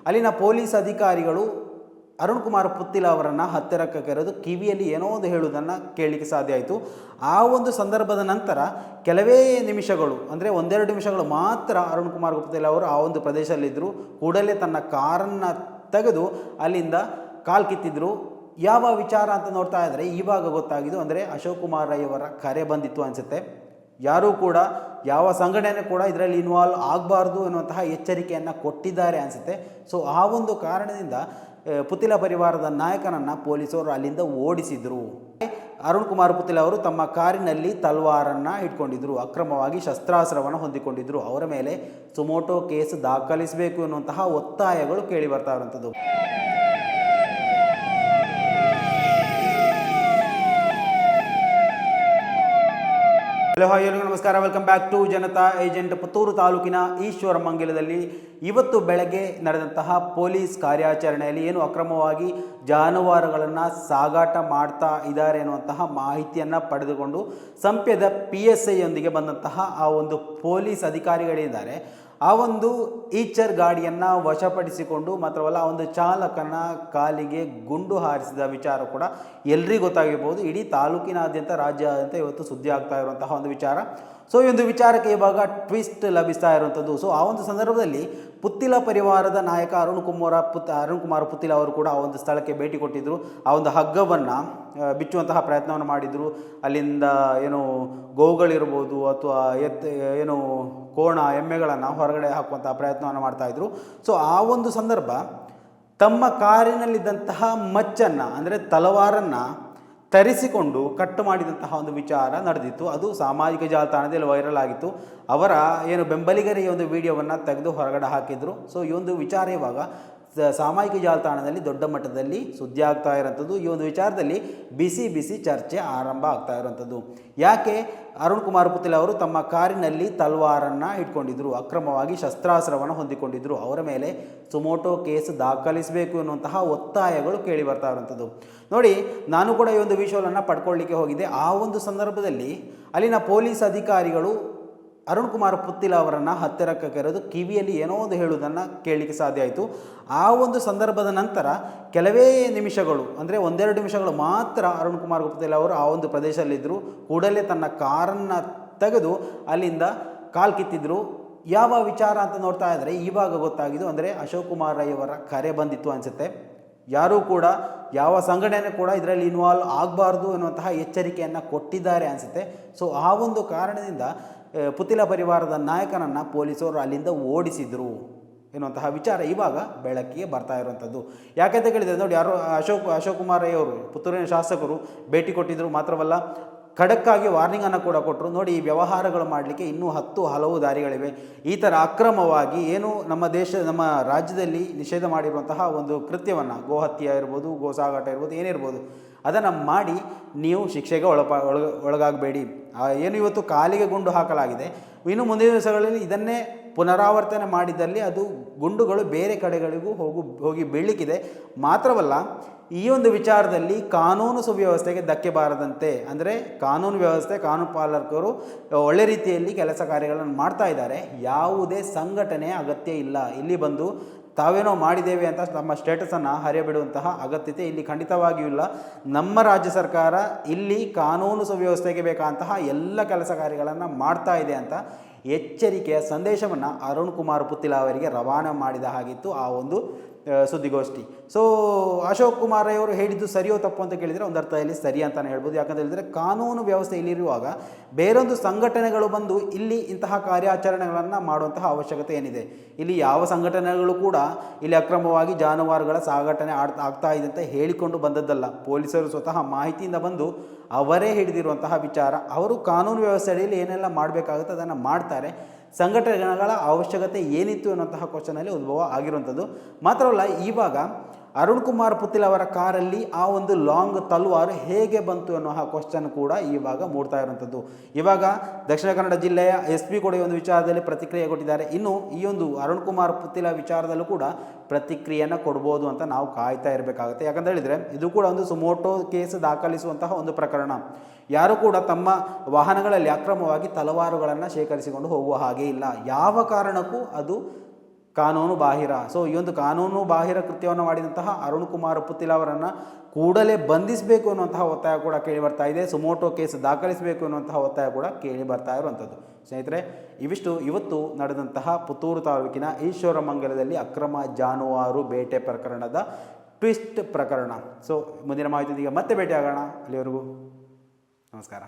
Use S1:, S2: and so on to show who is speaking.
S1: ಅಲ್ಲಿನ ಪೊಲೀಸ್ ಅಧಿಕಾರಿಗಳು ಅರುಣ್ ಕುಮಾರ್ ಪುತ್ತಿಲ ಅವರನ್ನು ಹತ್ತಿರಕ್ಕೆ ಕರೆದು ಕಿವಿಯಲ್ಲಿ ಏನೋ ಒಂದು ಹೇಳುವುದನ್ನು ಕೇಳಲಿಕ್ಕೆ ಸಾಧ್ಯ ಆಯಿತು. ಆ ಒಂದು ಸಂದರ್ಭದ ನಂತರ ಕೆಲವೇ ನಿಮಿಷಗಳು ಅಂದರೆ ಒಂದೆರಡು ನಿಮಿಷಗಳು ಮಾತ್ರ ಅರುಣ್ ಕುಮಾರ್ ಪುತ್ತಿಲ ಅವರು ಆ ಒಂದು ಪ್ರದೇಶದಲ್ಲಿದ್ದರು. ಕೂಡಲೇ ತನ್ನ ಕಾರನ್ನು ತೆಗೆದು ಅಲ್ಲಿಂದ ಕಾಲು ಕಿತ್ತಿದ್ರು. ಯಾವ ವಿಚಾರ ಅಂತ ನೋಡ್ತಾ ಇದ್ದರೆ ಇವಾಗ ಗೊತ್ತಾಗಿದ್ದು ಅಂದರೆ ಅಶೋಕ್ ಕುಮಾರ್ ರೈ ಅವರ ಕರೆ ಬಂದಿತ್ತು ಅನಿಸುತ್ತೆ. ಯಾರೂ ಕೂಡ ಯಾವ ಸಂಘಟನೆ ಕೂಡ ಇದರಲ್ಲಿ ಇನ್ವಾಲ್ವ್ ಆಗಬಾರ್ದು ಅನ್ನುವಂತಹ ಎಚ್ಚರಿಕೆಯನ್ನು ಕೊಟ್ಟಿದ್ದಾರೆ ಅನಿಸುತ್ತೆ. ಸೊ ಆ ಒಂದು ಕಾರಣದಿಂದ ಪುತ್ತಿಲ ಪರಿವಾರದ ನಾಯಕನನ್ನು ಪೊಲೀಸರು ಅಲ್ಲಿಂದ ಓಡಿಸಿದರು. ಅರುಣ್ ಕುಮಾರ್ ಪುತ್ತಿಲ ಅವರು ತಮ್ಮ ಕಾರಿನಲ್ಲಿ ತಲ್ವಾರನ್ನು ಇಟ್ಕೊಂಡಿದ್ರು, ಅಕ್ರಮವಾಗಿ ಶಸ್ತ್ರಾಸ್ತ್ರವನ್ನು ಹೊಂದಿಕೊಂಡಿದ್ದರು. ಅವರ ಮೇಲೆ ಸುಮೋಟೋ ಕೇಸ್ ದಾಖಲಿಸಬೇಕು ಎನ್ನುವಂತಹ ಒತ್ತಾಯಗಳು ಕೇಳಿ ಬರ್ತಾ ಇರುವಂಥದ್ದು. ಹಲೋ ಹಾಯ್ ಎಲ್ಲರಿಗೂ ನಮಸ್ಕಾರ, welcome back to Janata agent. Puttur ತಾಲೂಕಿನ ಈಶ್ವರಮಂಗಲದಲ್ಲಿ ಇವತ್ತು ಬೆಳಗ್ಗೆ ನಡೆದಂತಹ ಪೊಲೀಸ್ ಕಾರ್ಯಾಚರಣೆಯಲ್ಲಿ ಏನು ಅಕ್ರಮವಾಗಿ ಜಾನುವಾರುಗಳನ್ನು ಸಾಗಾಟ ಮಾಡ್ತಾ ಇದ್ದಾರೆ ಅನ್ನುವಂತಹ ಮಾಹಿತಿಯನ್ನು ಪಡೆದುಕೊಂಡು ಸಂಪ್ಯದ PSI ಯೊಂದಿಗೆ ಬಂದಂತಹ ಆ ಒಂದು ಪೊಲೀಸ್ ಅಧಿಕಾರಿಗಳಿದ್ದಾರೆ. ಆ ಒಂದು ಈಚರ್ ಗಾಡಿಯನ್ನು ವಶಪಡಿಸಿಕೊಂಡು ಮಾತ್ರವಲ್ಲ ಆ ಒಂದು ಚಾಲಕನ ಕಾಲಿಗೆ ಗುಂಡು ಹಾರಿಸಿದ ವಿಚಾರ ಕೂಡ ಎಲ್ರಿಗೂ ಗೊತ್ತಾಗಿರ್ಬೋದು. ಇಡೀ ತಾಲೂಕಿನಾದ್ಯಂತ ರಾಜ್ಯಾದ್ಯಂತ ಇವತ್ತು ಸುದ್ದಿ ಆಗ್ತಾ ಇರುವಂತಹ ಒಂದು ವಿಚಾರ. ಸೊ ಈ ಒಂದು ವಿಚಾರಕ್ಕೆ ಇವಾಗ ಟ್ವಿಸ್ಟ್ ಲಭಿಸ್ತಾ ಇರುವಂಥದ್ದು. ಸೊ ಆ ಒಂದು ಸಂದರ್ಭದಲ್ಲಿ ಪುತ್ತಿಲ ಪರಿವಾರದ ನಾಯಕ ಅರುಣ್ ಕುಮಾರ್ ಪುತ್ತಿಲ ಅವರು ಕೂಡ ಆ ಒಂದು ಸ್ಥಳಕ್ಕೆ ಭೇಟಿ ಕೊಟ್ಟಿದ್ದರು. ಆ ಒಂದು ಹಗ್ಗವನ್ನು ಬಿಚ್ಚುವಂತಹ ಪ್ರಯತ್ನವನ್ನು ಮಾಡಿದರು. ಅಲ್ಲಿಂದ ಏನು ಗೋವುಗಳಿರ್ಬೋದು ಅಥವಾ ಏನು ಕೋಣ ಎಮ್ಮೆಗಳನ್ನು ಹೊರಗಡೆ ಹಾಕುವಂತಹ ಪ್ರಯತ್ನವನ್ನು ಮಾಡ್ತಾಯಿದ್ರು. ಸೊ ಆ ಒಂದು ಸಂದರ್ಭ ತಮ್ಮ ಕಾರಿನಲ್ಲಿದ್ದಂತಹ ಮಚ್ಚನ್ನು ಅಂದರೆ ತಲವಾರನ್ನು ತರಿಸಿಕೊಂಡು ಕಟ್ಟು ಮಾಡಿದಂತಹ ಒಂದು ವಿಚಾರ ನಡೆದಿತ್ತು. ಅದು ಸಾಮಾಜಿಕ ಜಾಲತಾಣದಲ್ಲಿ ವೈರಲ್ ಆಗಿತ್ತು. ಅವರ ಏನು ಬೆಂಬಲಿಗರ ಈ ಒಂದು ವಿಡಿಯೋವನ್ನು ತೆಗೆದು ಹೊರಗಡೆ ಹಾಕಿದರು. ಸೊ ಈ ಒಂದು ವಿಚಾರ ಇವಾಗ ಸಾಮಾಜಿಕ ಜಾಲತಾಣದಲ್ಲಿ ದೊಡ್ಡ ಮಟ್ಟದಲ್ಲಿ ಸುದ್ದಿ ಆಗ್ತಾ ಇರೋಂಥದ್ದು. ಈ ಒಂದು ವಿಚಾರದಲ್ಲಿ ಬಿಸಿ ಚರ್ಚೆ ಆರಂಭ ಆಗ್ತಾ ಇರುವಂಥದ್ದು. ಯಾಕೆ ಅರುಣ್ ಕುಮಾರ್ ಪುತ್ತಿಲ ಅವರು ತಮ್ಮ ಕಾರಿನಲ್ಲಿ ತಲ್ವಾರನ್ನು ಇಟ್ಕೊಂಡಿದ್ರು, ಅಕ್ರಮವಾಗಿ ಶಸ್ತ್ರಾಸ್ತ್ರವನ್ನು ಹೊಂದಿಕೊಂಡಿದ್ದರು, ಅವರ ಮೇಲೆ ಸುಮೋಟೋ ಕೇಸ್ ದಾಖಲಿಸಬೇಕು ಎನ್ನುವಂತಹ ಒತ್ತಾಯಗಳು ಕೇಳಿ ಬರ್ತಾ ಇರುವಂಥದ್ದು. ನೋಡಿ, ನಾನು ಕೂಡ ಈ ಒಂದು ವಿಷಯವನ್ನು ಪಡ್ಕೊಳ್ಳಿಕ್ಕೆ ಹೋಗಿದ್ದೆ. ಆ ಒಂದು ಸಂದರ್ಭದಲ್ಲಿ ಅಲ್ಲಿನ ಪೊಲೀಸ್ ಅಧಿಕಾರಿಗಳು ಅರುಣ್ ಕುಮಾರ್ ಪುತ್ತಿಲ ಅವರನ್ನು ಹತ್ತಿರಕ್ಕೆ ಕರೆದು ಕಿವಿಯಲ್ಲಿ ಏನೋ ಒಂದು ಹೇಳುವುದನ್ನು ಕೇಳಲಿಕ್ಕೆ ಸಾಧ್ಯ ಆಯಿತು. ಆ ಒಂದು ಸಂದರ್ಭದ ನಂತರ ಕೆಲವೇ ನಿಮಿಷಗಳು ಅಂದರೆ ಒಂದೆರಡು ನಿಮಿಷಗಳು ಮಾತ್ರ ಅರುಣ್ ಕುಮಾರ್ ಪುತ್ತಿಲ ಅವರು ಆ ಒಂದು ಪ್ರದೇಶದಲ್ಲಿದ್ದರು. ಕೂಡಲೇ ತನ್ನ ಕಾರನ್ನು ತೆಗೆದು ಅಲ್ಲಿಂದ ಕಾಲು ಕಿತ್ತಿದ್ರು. ಯಾವ ವಿಚಾರ ಅಂತ ನೋಡ್ತಾ ಇದ್ದರೆ ಇವಾಗ ಗೊತ್ತಾಗಿದ್ದು ಅಂದರೆ ಅಶೋಕ್ ಕುಮಾರ್ ರೈ ಅವರ ಕರೆ ಬಂದಿತ್ತು ಅನಿಸುತ್ತೆ. ಯಾರೂ ಕೂಡ ಯಾವ ಸಂಘಟನೆ ಕೂಡ ಇದರಲ್ಲಿ ಇನ್ವಾಲ್ವ್ ಆಗಬಾರ್ದು ಅನ್ನುವಂತಹ ಎಚ್ಚರಿಕೆಯನ್ನು ಕೊಟ್ಟಿದ್ದಾರೆ ಅನಿಸುತ್ತೆ. ಸೊ ಆ ಒಂದು ಕಾರಣದಿಂದ ಪುತ್ತಿಲ ಪರಿವಾರದ ನಾಯಕನನ್ನು ಪೊಲೀಸರು ಅಲ್ಲಿಂದ ಓಡಿಸಿದರು ಎನ್ನುವಂತಹ ವಿಚಾರ ಇವಾಗ ಬೆಳಕಿಗೆ ಬರ್ತಾ ಇರುವಂಥದ್ದು. ಯಾಕೆಂತ ಕೇಳಿದರೆ ನೋಡಿ, ಯಾರು ಅಶೋಕ್ ಕುಮಾರ್ ರೈ ಅವರು ಪುತ್ತೂರಿನ ಶಾಸಕರು ಭೇಟಿ ಕೊಟ್ಟಿದ್ದರು. ಮಾತ್ರವಲ್ಲ ಖಡಕ್ಕಾಗಿ ವಾರ್ನಿಂಗನ್ನು ಕೂಡ ಕೊಟ್ಟರು. ನೋಡಿ, ಈ ವ್ಯವಹಾರಗಳು ಮಾಡಲಿಕ್ಕೆ ಇನ್ನೂ ಹಲವು ದಾರಿಗಳಿವೆ. ಈ ಥರ ಅಕ್ರಮವಾಗಿ ಏನು ನಮ್ಮ ರಾಜ್ಯದಲ್ಲಿ ನಿಷೇಧ ಮಾಡಿರುವಂತಹ ಒಂದು ಕೃತ್ಯವನ್ನು, ಗೋಹತ್ಯೆ ಇರ್ಬೋದು, ಗೋ ಸಾಗಾಟ ಇರ್ಬೋದು, ಏನಿರ್ಬೋದು, ಅದನ್ನು ಮಾಡಿ ನೀವು ಶಿಕ್ಷೆಗೆ ಒಳಗಾಗಬೇಡಿ. ಏನು ಇವತ್ತು ಕಾಲಿಗೆ ಗುಂಡು ಹಾಕಲಾಗಿದೆ, ಇನ್ನು ಮುಂದಿನ ದಿವಸಗಳಲ್ಲಿ ಇದನ್ನೇ ಪುನರಾವರ್ತನೆ ಮಾಡಿದಲ್ಲಿ ಅದು ಗುಂಡುಗಳು ಬೇರೆ ಕಡೆಗಳಿಗೂ ಹೋಗಿ ಬೀಳಲಿಕ್ಕಿದೆ. ಮಾತ್ರವಲ್ಲ ಈ ಒಂದು ವಿಚಾರದಲ್ಲಿ ಕಾನೂನು ಸುವ್ಯವಸ್ಥೆಗೆ ಧಕ್ಕೆ ಬಾರದಂತೆ ಅಂದರೆ ಕಾನೂನು ವ್ಯವಸ್ಥೆ, ಕಾನೂನು ಪಾಲಕರು ಒಳ್ಳೆ ರೀತಿಯಲ್ಲಿ ಕೆಲಸ ಕಾರ್ಯಗಳನ್ನು ಮಾಡ್ತಾ ಇದ್ದಾರೆ. ಯಾವುದೇ ಸಂಘಟನೆಯ ಅಗತ್ಯ ಇಲ್ಲ. ಇಲ್ಲಿ ಬಂದು ತಾವೇನೋ ಮಾಡಿದ್ದೇವೆ ಅಂತ ತಮ್ಮ ಸ್ಟೇಟಸನ್ನು ಹರಿಯಬಿಡುವಂತಹ ಅಗತ್ಯತೆ ಇಲ್ಲಿ ಖಂಡಿತವಾಗಿಯೂ ಇಲ್ಲ. ನಮ್ಮ ರಾಜ್ಯ ಸರ್ಕಾರ ಇಲ್ಲಿ ಕಾನೂನು ಸುವ್ಯವಸ್ಥೆಗೆ ಬೇಕಾದಂತಹ ಎಲ್ಲ ಕೆಲಸ ಕಾರ್ಯಗಳನ್ನು ಮಾಡ್ತಾ ಇದೆ ಅಂತ ಎಚ್ಚರಿಕೆಯ ಸಂದೇಶವನ್ನು ಅರುಣ್ ಕುಮಾರ್ ಪುತ್ತಿಲ ಅವರಿಗೆ ರವಾನೆ ಮಾಡಿದ ಹಾಗಿತ್ತು ಆ ಒಂದು ಸುದ್ದಿಗೋಷ್ಠಿ. ಸೊ ಅಶೋಕ್ ಕುಮಾರ್ ಅವರು ಹೇಳಿದ್ದು ಸರಿಯೋ ತಪ್ಪು ಅಂತ ಕೇಳಿದರೆ ಒಂದು ಅರ್ಥದಲ್ಲಿ ಸರಿ ಅಂತಲೇ ಹೇಳ್ಬೋದು. ಯಾಕಂತ ಹೇಳಿದರೆ ಕಾನೂನು ವ್ಯವಸ್ಥೆ ಇಲ್ಲಿರುವಾಗ ಬೇರೊಂದು ಸಂಘಟನೆಗಳು ಬಂದು ಇಲ್ಲಿ ಇಂತಹ ಕಾರ್ಯಾಚರಣೆಗಳನ್ನು ಮಾಡುವಂತಹ ಅವಶ್ಯಕತೆ ಏನಿದೆ? ಇಲ್ಲಿ ಯಾವ ಸಂಘಟನೆಗಳು ಕೂಡ ಇಲ್ಲಿ ಅಕ್ರಮವಾಗಿ ಜಾನುವಾರುಗಳ ಸಾಗಾಟನೆ ಆಗ್ತಾ ಇದೆ ಅಂತ ಹೇಳಿಕೊಂಡು ಬಂದದ್ದಲ್ಲ. ಪೊಲೀಸರು ಸ್ವತಃ ಮಾಹಿತಿಯಿಂದ ಬಂದು ಅವರೇ ಹಿಡಿದಿರುವಂತಹ ವಿಚಾರ. ಅವರು ಕಾನೂನು ವ್ಯವಸ್ಥೆ ಅಡಿಯಲ್ಲಿ ಏನೆಲ್ಲ ಮಾಡಬೇಕಾಗುತ್ತೆ ಅದನ್ನು ಮಾಡ್ತಾರೆ. ಸಂಘಟನೆಗಳ ಅವಶ್ಯಕತೆ ಏನಿತ್ತು ಅನ್ನುವಂತಹ ಕ್ವಶನಲ್ಲಿ ಉದ್ಭವ ಆಗಿರುವಂಥದ್ದು. ಮಾತ್ರವಲ್ಲ ಇವಾಗ ಅರುಣ್ ಕುಮಾರ್ ಪುತ್ತಿಲ ಅವರ ಕಾರಲ್ಲಿ ಆ ಒಂದು ಲಾಂಗ್ ತಲ್ವಾರು ಹೇಗೆ ಬಂತು ಅನ್ನೋ ಕ್ವಶನ್ ಕೂಡ ಇವಾಗ ಮೂಡ್ತಾ ಇರುವಂಥದ್ದು. ಇವಾಗ ದಕ್ಷಿಣ ಕನ್ನಡ ಜಿಲ್ಲೆಯ SP ಕೂಡ ಈ ಒಂದು ವಿಚಾರದಲ್ಲಿ ಪ್ರತಿಕ್ರಿಯೆ ಕೊಟ್ಟಿದ್ದಾರೆ. ಇನ್ನು ಈ ಒಂದು ಅರುಣ್ ಕುಮಾರ್ ಪುತ್ತಿಲ ವಿಚಾರದಲ್ಲೂ ಕೂಡ ಪ್ರತಿಕ್ರಿಯೆಯನ್ನು ಕೊಡ್ಬೋದು ಅಂತ ನಾವು ಕಾಯ್ತಾ ಇರಬೇಕಾಗುತ್ತೆ. ಯಾಕಂತ ಹೇಳಿದರೆ ಇದು ಕೂಡ ಒಂದು ಸುಮೋಟೋ ಕೇಸ್ ದಾಖಲಿಸುವಂತಹ ಒಂದು ಪ್ರಕರಣ. ಯಾರು ಕೂಡ ತಮ್ಮ ವಾಹನಗಳಲ್ಲಿ ಅಕ್ರಮವಾಗಿ ತಲವಾರುಗಳನ್ನು ಶೇಖರಿಸಿಕೊಂಡು ಹೋಗುವ ಹಾಗೆ ಇಲ್ಲ. ಯಾವ ಕಾರಣಕ್ಕೂ ಅದು ಕಾನೂನು ಬಾಹಿರ. ಸೊ ಈ ಒಂದು ಕಾನೂನು ಬಾಹಿರ ಕೃತ್ಯವನ್ನು ಮಾಡಿದಂತಹ ಅರುಣ್ ಕುಮಾರ್ ಪುತ್ತಿಲ ಅವರನ್ನು ಕೂಡಲೇ ಬಂಧಿಸಬೇಕು ಅನ್ನುವಂತಹ ಒತ್ತಾಯ ಕೂಡ ಕೇಳಿ ಬರ್ತಾ ಇದೆ. ಸುಮೋಟೋ ಕೇಸ್ ದಾಖಲಿಸಬೇಕು ಅನ್ನುವಂತಹ ಒತ್ತಾಯ ಕೂಡ ಕೇಳಿ ಬರ್ತಾ ಇರುವಂಥದ್ದು. ಸ್ನೇಹಿತರೆ, ಇವಿಷ್ಟು ಇವತ್ತು ನಡೆದಂತಹ ಪುತ್ತೂರು ತಾಲೂಕಿನ ಈಶ್ವರಮಂಗಲದಲ್ಲಿ ಅಕ್ರಮ ಜಾನುವಾರು ಬೇಟೆ ಪ್ರಕರಣದ ಟ್ವಿಸ್ಟ್ ಪ್ರಕರಣ. ಸೊ ಮುಂದಿನ ಮಾಹಿತಿಯೊಂದಿಗೆ ಮತ್ತೆ ಭೇಟಿಯಾಗೋಣ. ಅಲ್ಲಿವರೆಗೂ ನಮಸ್ಕಾರ.